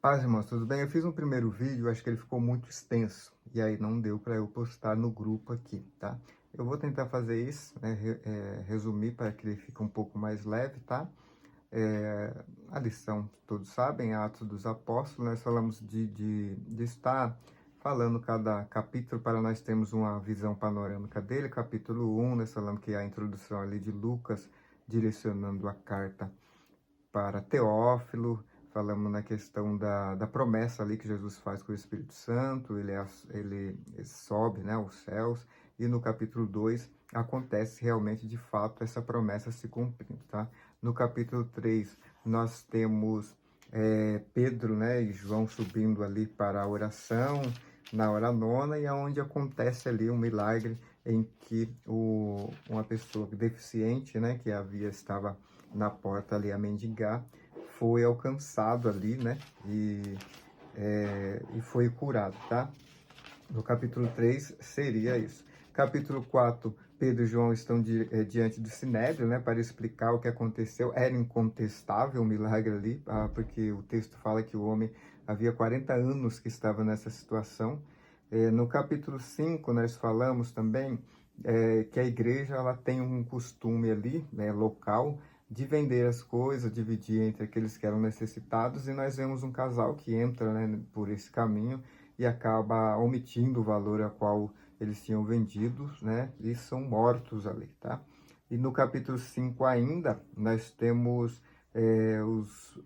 Paz, irmãos, tudo bem? Eu fiz um primeiro vídeo, acho que ele ficou muito extenso, e aí não deu para eu postar no grupo aqui, tá? Eu vou tentar fazer isso, né, resumir para que ele fique um pouco mais leve, tá? É, a lição, todos sabem, Atos dos Apóstolos, nós falamos de estar falando cada capítulo para nós termos uma visão panorâmica dele. Capítulo 1, nós falamos que é a introdução ali de Lucas, direcionando a carta para Teófilo, falamos na questão da promessa ali que Jesus faz com o Espírito Santo, ele sobe, né, aos céus, e no capítulo 2 acontece realmente, de fato, essa promessa se cumprindo, tá? No capítulo 3 nós temos Pedro, né, e João subindo ali para a oração, na hora nona, e aonde acontece ali um milagre em que uma pessoa deficiente, né, que estava na porta ali a mendigar, foi alcançado ali, né, e foi curado, tá? No capítulo 3 seria isso. Capítulo 4, Pedro e João estão diante do Sinédrio, né, para explicar o que aconteceu. Era incontestável o milagre ali, porque o texto fala que o homem havia 40 anos que estava nessa situação. No capítulo 5, nós falamos também que a igreja ela tem um costume ali, né, local, de vender as coisas, dividir entre aqueles que eram necessitados, e nós vemos um casal que entra, né, por esse caminho e acaba omitindo o valor a qual eles tinham vendido, né, e são mortos ali, tá? E no capítulo 5 ainda, nós temos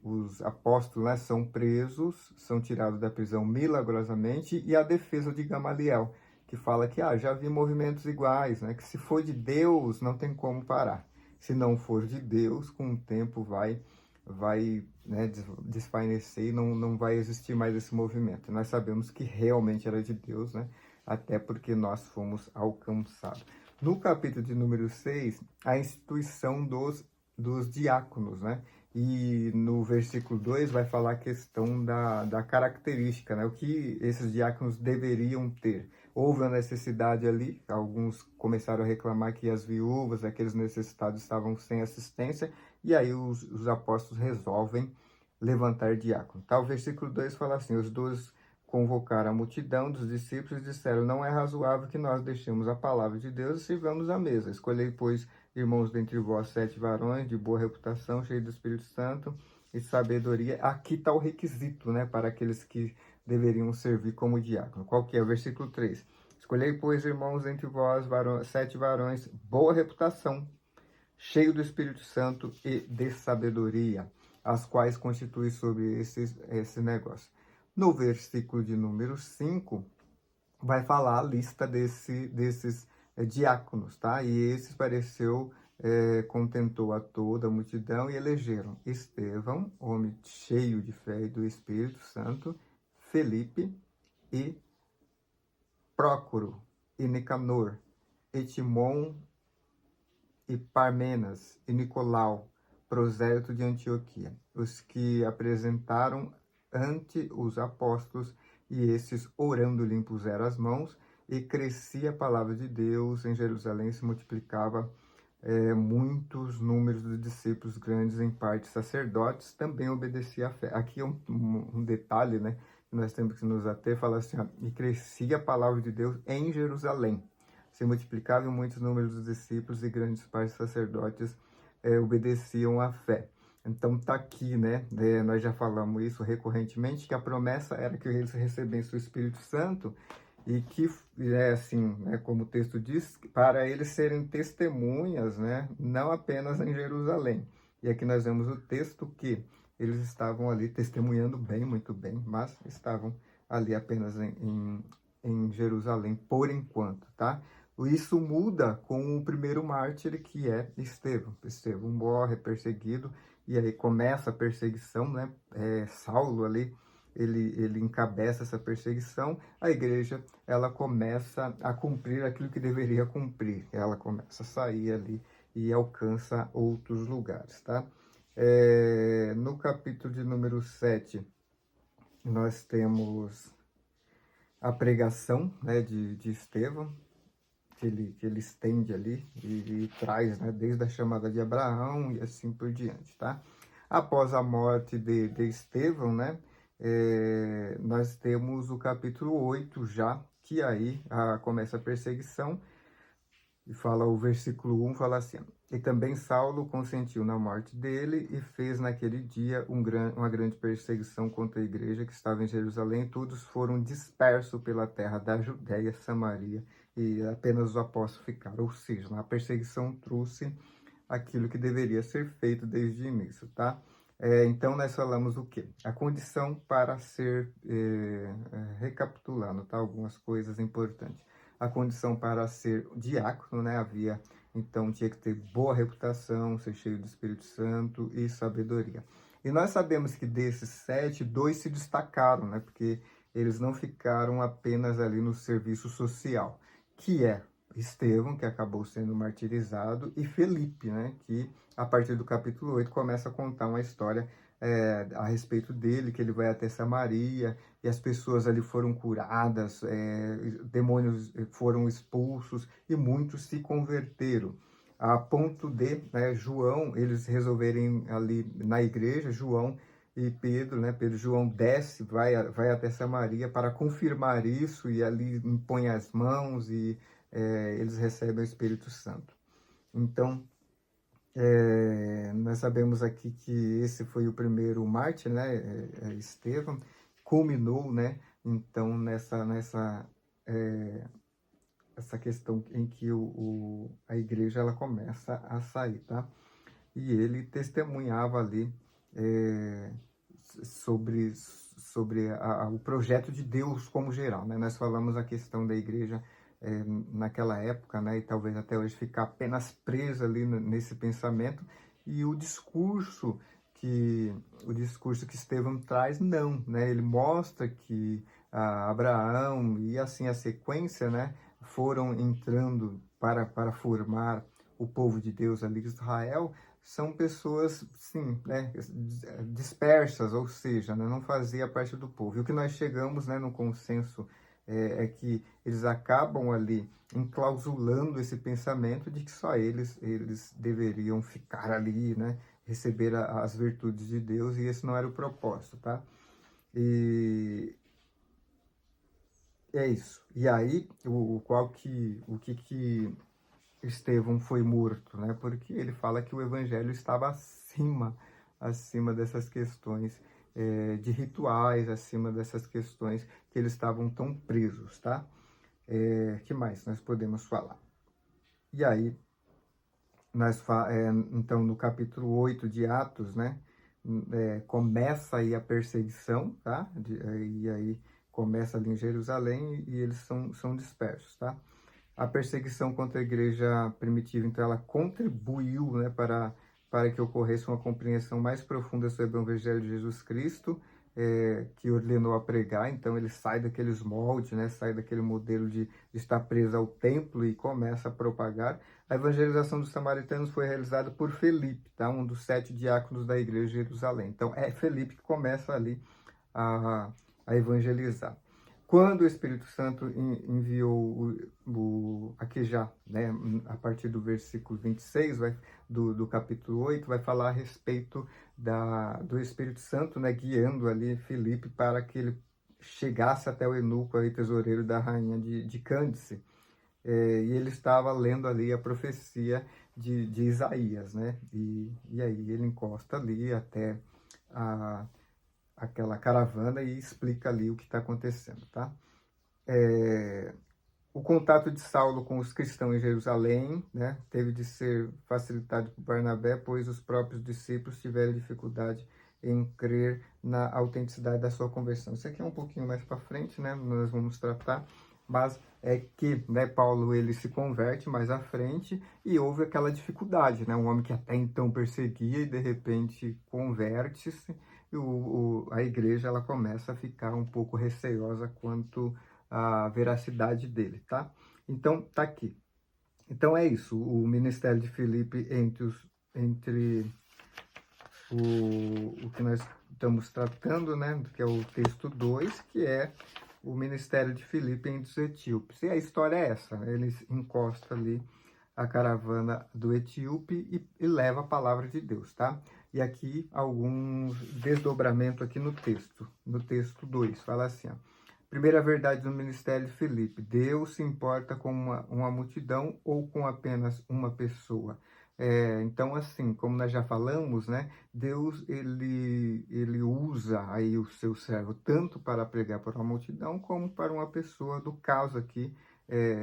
os apóstolos, né, são presos, são tirados da prisão milagrosamente, e a defesa de Gamaliel, que fala que já vi movimentos iguais, né, que se for de Deus não tem como parar. Se não for de Deus, com o tempo vai né, desfainecer e não vai existir mais esse movimento. Nós sabemos que realmente era de Deus, né? Até porque nós fomos alcançados. No capítulo de número 6, a instituição dos diáconos, né? E no versículo 2 vai falar a questão da característica, né? O que esses diáconos deveriam ter. Houve uma necessidade ali, alguns começaram a reclamar que as viúvas, aqueles necessitados, estavam sem assistência, e aí os apóstolos resolvem levantar diácono. Tá? O versículo 2 fala assim: os dois convocaram a multidão dos discípulos e disseram: não é razoável que nós deixemos a palavra de Deus e sirvamos a mesa. Escolhei, pois, irmãos dentre vós 7 varões de boa reputação, cheios do Espírito Santo e sabedoria. Aqui está o requisito, né, para aqueles que deveriam servir como diácono. Qual que é? O versículo 3. Escolhei, pois, irmãos entre vós 7 varões, boa reputação, cheio do Espírito Santo e de sabedoria, as quais constituem sobre esse negócio. No versículo de número 5, vai falar a lista desses diáconos, tá? E esses pareceu, contentou a toda a multidão, e elegeram Estevão, homem cheio de fé e do Espírito Santo, Felipe e Prócoro e Nicanor, e Timon e Parmenas e Nicolau, prosélito de Antioquia, os que apresentaram ante os apóstolos, e esses, orando, lhe impuseram as mãos, e crescia a palavra de Deus em Jerusalém, se multiplicava muitos números de discípulos, grandes em parte sacerdotes, também obedecia à fé. Aqui é um detalhe, né, que nós temos que nos ater, fala assim, e crescia a palavra de Deus em Jerusalém. Se multiplicavam muitos números dos discípulos, e grandes partes sacerdotes obedeciam à fé. Então tá aqui, né? Nós já falamos isso recorrentemente, que a promessa era que eles recebessem o Espírito Santo, e que, assim, né, como o texto diz, para eles serem testemunhas, né, não apenas em Jerusalém. E aqui nós vemos o texto que eles estavam ali testemunhando bem, muito bem, mas estavam ali apenas em Jerusalém por enquanto, tá? Isso muda com o primeiro mártir, que é Estevão. Estevão morre, é perseguido, e aí começa a perseguição, né? Saulo ali, ele encabeça essa perseguição. A igreja, ela começa a cumprir aquilo que deveria cumprir. Ela começa a sair ali e alcança outros lugares, tá? No capítulo de número 7, nós temos a pregação, né, de Estevão, que ele estende ali e traz, né, desde a chamada de Abraão e assim por diante, tá? Após a morte de Estevão, né, nós temos o capítulo 8 já, que aí começa a perseguição, e fala o versículo 1, fala assim: e também Saulo consentiu na morte dele e fez naquele dia uma grande perseguição contra a igreja que estava em Jerusalém. Todos foram dispersos pela terra da Judéia, Samaria, e apenas os apóstolos ficaram. Ou seja, a perseguição trouxe aquilo que deveria ser feito desde o início, tá? Então, nós falamos o quê? A condição para ser, recapitulando, tá? Algumas coisas importantes. A condição para ser diácono, né? Então, tinha que ter boa reputação, ser cheio do Espírito Santo e sabedoria. E nós sabemos que desses 7, 2 se destacaram, né? Porque eles não ficaram apenas ali no serviço social, que é Estevão, que acabou sendo martirizado, e Felipe, né, que a partir do capítulo 8 começa a contar uma história a respeito dele, que ele vai até Samaria, e as pessoas ali foram curadas, demônios foram expulsos, e muitos se converteram. A ponto de, né, João, eles resolverem ali na igreja, João e Pedro, né, João desce, vai até Samaria para confirmar isso, e ali impõe as mãos e eles recebem o Espírito Santo. Então, nós sabemos aqui que esse foi o primeiro mártir, né, Estevão, culminou, né, então, essa questão em que a igreja ela começa a sair, tá? E ele testemunhava ali sobre o projeto de Deus como geral, né? Nós falamos a questão da igreja naquela época, né? E talvez até hoje ficar apenas presa ali nesse pensamento, e o discurso que Estevão traz, não, né? Ele mostra que Abraão e assim a sequência, né? Foram entrando para formar o povo de Deus ali, Israel, são pessoas, sim, né, dispersas, ou seja, né, não fazia parte do povo. E o que nós chegamos, né, no consenso é que eles acabam ali enclausulando esse pensamento de que só eles deveriam ficar ali, né, receber as virtudes de Deus, e esse não era o propósito, tá? E é isso. E aí, o que Estevão foi morto, né? Porque ele fala que o evangelho estava acima dessas questões de rituais, acima dessas questões que eles estavam tão presos, tá? Que mais nós podemos falar? E aí, então, no capítulo 8 de Atos, né? Começa aí a perseguição, tá? E aí começa ali em Jerusalém, e eles são dispersos, tá? A perseguição contra a igreja primitiva, então, ela contribuiu, né, para que ocorresse uma compreensão mais profunda sobre o Evangelho de Jesus Cristo, que ordenou a pregar. Então, ele sai daqueles moldes, né, sai daquele modelo de estar preso ao templo e começa a propagar. A evangelização dos samaritanos foi realizada por Felipe, tá, um dos 7 diáconos da igreja de Jerusalém. Então, é Felipe que começa ali a evangelizar. Quando o Espírito Santo enviou aqui já, né, a partir do versículo 26 do capítulo 8, vai falar a respeito do Espírito Santo, né, guiando ali Filipe para que ele chegasse até o eunuco, aí, tesoureiro da rainha de Cândice. E ele estava lendo ali a profecia de Isaías, né? E aí ele encosta ali até aquela caravana e explica ali o que está acontecendo, tá? O contato de Saulo com os cristãos em Jerusalém, né, teve de ser facilitado por Barnabé, pois os próprios discípulos tiveram dificuldade em crer na autenticidade da sua conversão. Isso aqui é um pouquinho mais para frente, né, nós vamos tratar, mas é que, né, Paulo ele se converte mais à frente, e houve aquela dificuldade, né, um homem que até então perseguia e de repente converte-se, e a igreja ela começa a ficar um pouco receosa quanto a veracidade dele, tá? Então, tá aqui. Então, é isso. O ministério de Filipe entre o que nós estamos tratando, né? Que é o texto 2, que é o ministério de Filipe entre os etíopes. E a história é essa, né? Ele encosta ali a caravana do etíope e leva a palavra de Deus, tá? E aqui alguns desdobramentos aqui no texto 2, fala assim, ó. Primeira verdade do ministério de Filipe: Deus se importa com uma multidão ou com apenas uma pessoa? Então, assim, como nós já falamos, né, Deus, ele usa aí o seu servo tanto para pregar para uma multidão como para uma pessoa, do caso aqui,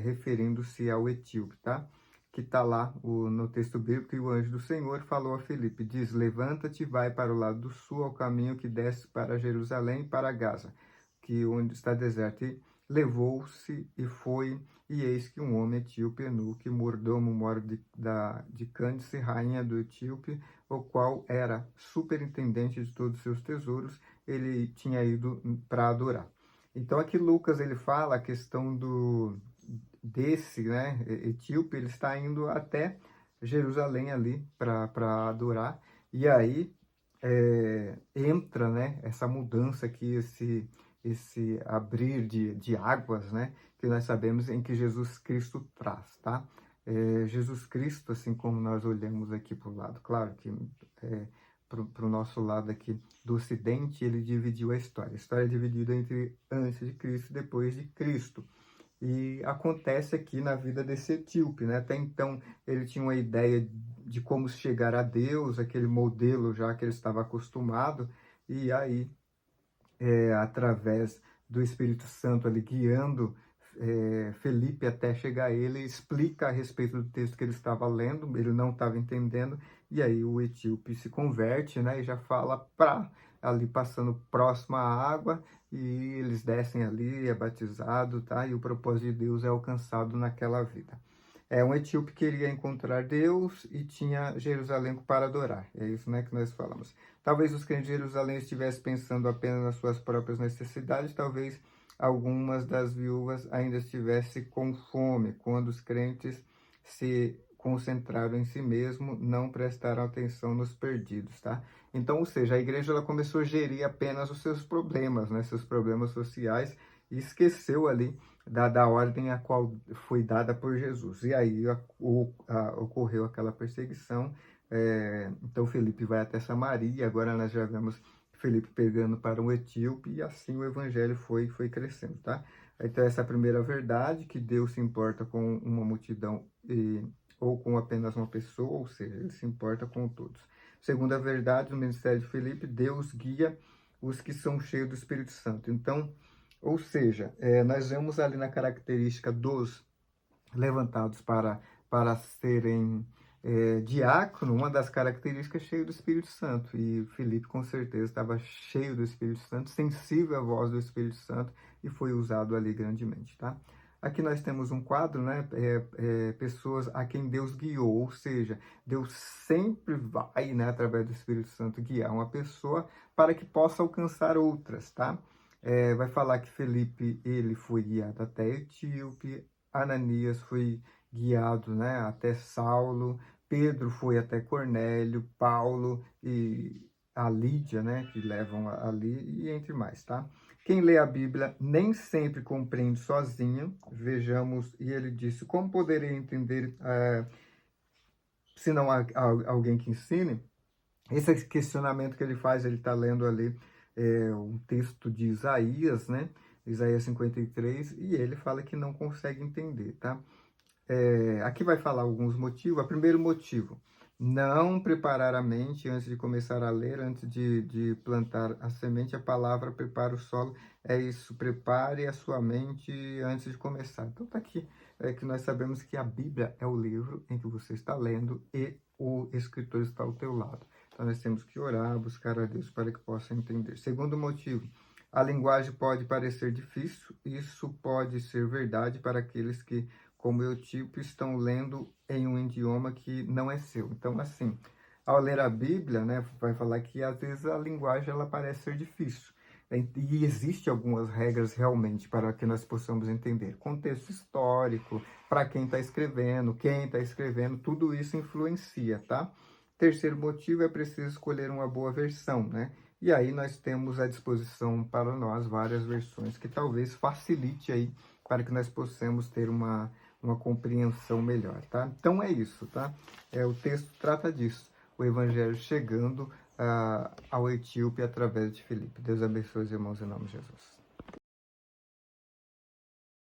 referindo-se ao etíope, tá? Que está lá no texto bíblico, e o anjo do Senhor falou a Filipe, diz: levanta-te e vai para o lado do sul, ao caminho que desce para Jerusalém e para Gaza, que onde está deserto. E levou-se e foi, e eis que um homem etíope, Enuque, mordomo mor de Cândice, rainha do Etíope, o qual era superintendente de todos os seus tesouros, ele tinha ido para adorar. Então aqui Lucas ele fala a questão desse, né, etíope, ele está indo até Jerusalém ali para adorar, e aí entra, né, essa mudança aqui, esse abrir de águas, né, que nós sabemos em que Jesus Cristo traz, tá? Jesus Cristo, assim como nós olhamos aqui para o lado, claro que para o nosso lado aqui do Ocidente, ele dividiu a história. A história é dividida entre antes de Cristo e depois de Cristo. E acontece aqui na vida desse etíope, né? Até então ele tinha uma ideia de como chegar a Deus, aquele modelo já que ele estava acostumado, e aí, através do Espírito Santo ali guiando Felipe até chegar a ele, explica a respeito do texto que ele estava lendo, ele não estava entendendo, e aí o etíope se converte, né? E já fala ali passando próximo à água, e eles descem ali, é batizado, tá? E o propósito de Deus é alcançado naquela vida. Um etíope queria encontrar Deus e tinha Jerusalém para adorar. É isso, né, que nós falamos. Talvez os crentes de Jerusalém estivessem pensando apenas nas suas próprias necessidades, talvez algumas das viúvas ainda estivessem com fome, quando os crentes se concentraram em si mesmo, não prestaram atenção nos perdidos, tá? Então, ou seja, a igreja ela começou a gerir apenas os seus problemas, né, seus problemas sociais, e esqueceu ali da ordem a qual foi dada por Jesus. E aí ocorreu aquela perseguição. Então Felipe vai até Samaria, agora nós já vemos Felipe pegando para um etíope, e assim o evangelho foi crescendo, tá? Então essa é a primeira verdade, que Deus se importa com uma multidão ou com apenas uma pessoa, ou seja, ele se importa com todos. Segunda verdade, no ministério de Felipe, Deus guia os que são cheios do Espírito Santo. Então, ou seja, nós vemos ali na característica dos levantados para serem diácono, uma das características cheio do Espírito Santo. E Filipe, com certeza, estava cheio do Espírito Santo, sensível à voz do Espírito Santo, e foi usado ali grandemente, tá? Aqui nós temos um quadro, né? Pessoas a quem Deus guiou, ou seja, Deus sempre vai, né, através do Espírito Santo, guiar uma pessoa para que possa alcançar outras, tá? Vai falar que Felipe, ele foi guiado até Etíope, Ananias foi guiado, né, até Saulo, Pedro foi até Cornélio, Paulo e a Lídia, né, que levam ali, e entre mais, tá? Quem lê a Bíblia nem sempre compreende sozinho. Vejamos, e ele disse, como poderia entender se não há alguém que ensine? Esse questionamento que ele faz, ele está lendo ali um texto de Isaías, né? Isaías 53, e ele fala que não consegue entender, tá? Aqui vai falar alguns motivos. O primeiro motivo, não preparar a mente antes de começar a ler, antes de plantar a semente. A palavra prepara o solo, é isso, prepare a sua mente antes de começar. Então tá aqui, que nós sabemos que a Bíblia é o livro em que você está lendo e o escritor está ao teu lado. Então nós temos que orar, buscar a Deus para que possa entender. Segundo motivo, a linguagem pode parecer difícil. Isso pode ser verdade para aqueles que, como eu tipo, estão lendo em um idioma que não é seu. Então, assim, ao ler a Bíblia, né, vai falar que às vezes a linguagem ela parece ser difícil. E existe algumas regras realmente para que nós possamos entender. Contexto histórico, para quem está escrevendo, tudo isso influencia, tá? Terceiro motivo, é preciso escolher uma boa versão, né? E aí nós temos à disposição para nós várias versões que talvez facilite aí para que nós possamos ter uma compreensão melhor, tá? Então é isso, tá? O texto trata disso. o evangelho chegando ao etíope através de Filipe. Deus abençoe os irmãos em nome de Jesus.